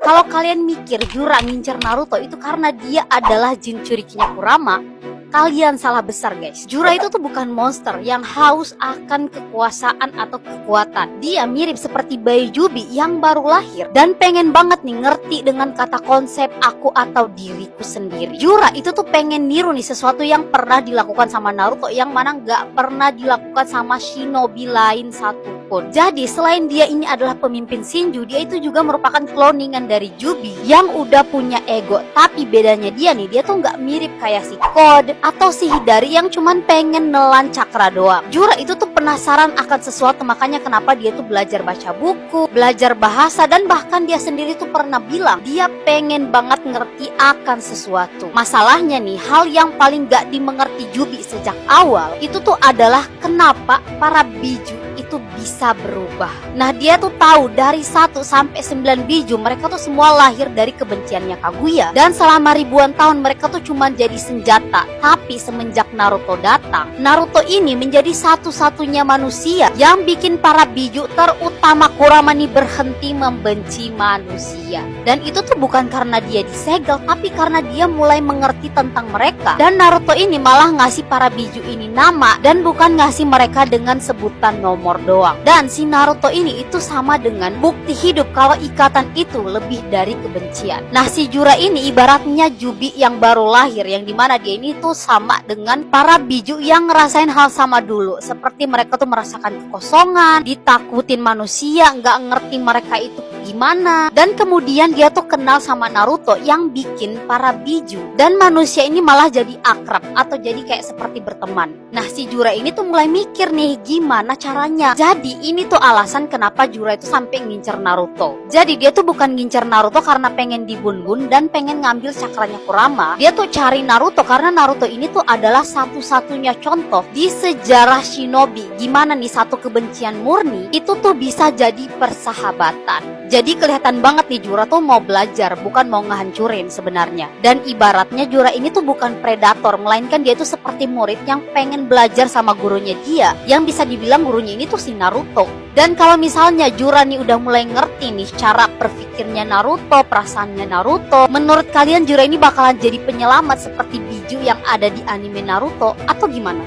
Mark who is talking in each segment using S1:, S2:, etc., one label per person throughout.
S1: Kalau kalian mikir Jura ngincer Naruto itu karena dia adalah jin curikinya Kurama, kalian salah besar guys. Jura itu tuh bukan monster yang haus akan kekuasaan atau kekuatan. Dia mirip seperti bayi Jubi yang baru lahir dan pengen banget nih ngerti dengan kata konsep aku atau diriku sendiri. Jura itu tuh pengen niru nih sesuatu yang pernah dilakukan sama Naruto yang mana nggak pernah dilakukan sama shinobi lain satupun. Jadi selain dia ini adalah pemimpin Shinju, dia itu juga merupakan cloningan dari Jubi yang udah punya ego. Tapi bedanya dia nih, dia tuh nggak mirip kayak si Code atau si Hidari yang cuman pengen nelan cakra doang. Jura itu tuh penasaran akan sesuatu, makanya kenapa dia tuh belajar baca buku, belajar bahasa, dan bahkan dia sendiri tuh pernah bilang dia pengen banget ngerti akan sesuatu. Masalahnya nih, hal yang paling gak dimengerti Jubi sejak awal itu tuh adalah kenapa para biju itu bisa berubah. Nah, dia tuh tahu dari 1 sampai 9 biju mereka tuh semua lahir dari kebenciannya Kaguya, dan selama ribuan tahun mereka tuh cuma jadi senjata. Tapi semenjak Naruto datang, Naruto ini menjadi satu-satunya manusia yang bikin para biju terutama Kurama nih berhenti membenci manusia. Dan itu tuh bukan karena dia disegel, tapi karena dia mulai mengerti tentang mereka. Dan Naruto ini malah ngasih para biju ini nama dan bukan ngasih mereka dengan sebutan nomor doang. Dan si Naruto ini itu sama dengan bukti hidup kalau ikatan itu lebih dari kebencian. Nah, si Jura ini ibaratnya Jubi yang baru lahir, yang dimana dia ini tuh sama dengan para biju yang ngerasain hal sama dulu. Seperti mereka tuh merasakan kekosongan, ditakutin manusia, nggak ngerti mereka itu gimana. Dan kemudian dia tuh kenal sama Naruto yang bikin para biju dan manusia ini malah jadi akrab atau jadi kayak seperti berteman. Nah, si Jura ini tuh mulai mikir nih gimana caranya. Jadi ini tuh alasan kenapa Jura itu sampai ngincer Naruto. Jadi dia tuh bukan ngincer Naruto karena pengen dibun-bun dan pengen ngambil cakranya Kurama. Dia tuh cari Naruto karena Naruto ini tuh adalah satu-satunya contoh di sejarah shinobi gimana nih satu kebencian murni itu tuh bisa jadi persahabatan. Jadi kelihatan banget nih Jura tuh mau belajar, bukan mau ngehancurin sebenarnya. Dan ibaratnya Jura ini tuh bukan predator, melainkan dia tuh seperti murid yang pengen belajar sama gurunya dia, yang bisa dibilang gurunya ini tuh si Naruto. Dan kalau misalnya Jura nih udah mulai ngerti nih cara berpikirnya Naruto, perasaannya Naruto, menurut kalian Jura ini bakalan jadi penyelamat seperti biju yang ada di anime Naruto atau gimana?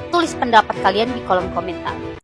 S1: Tulis pendapat kalian di kolom komentar.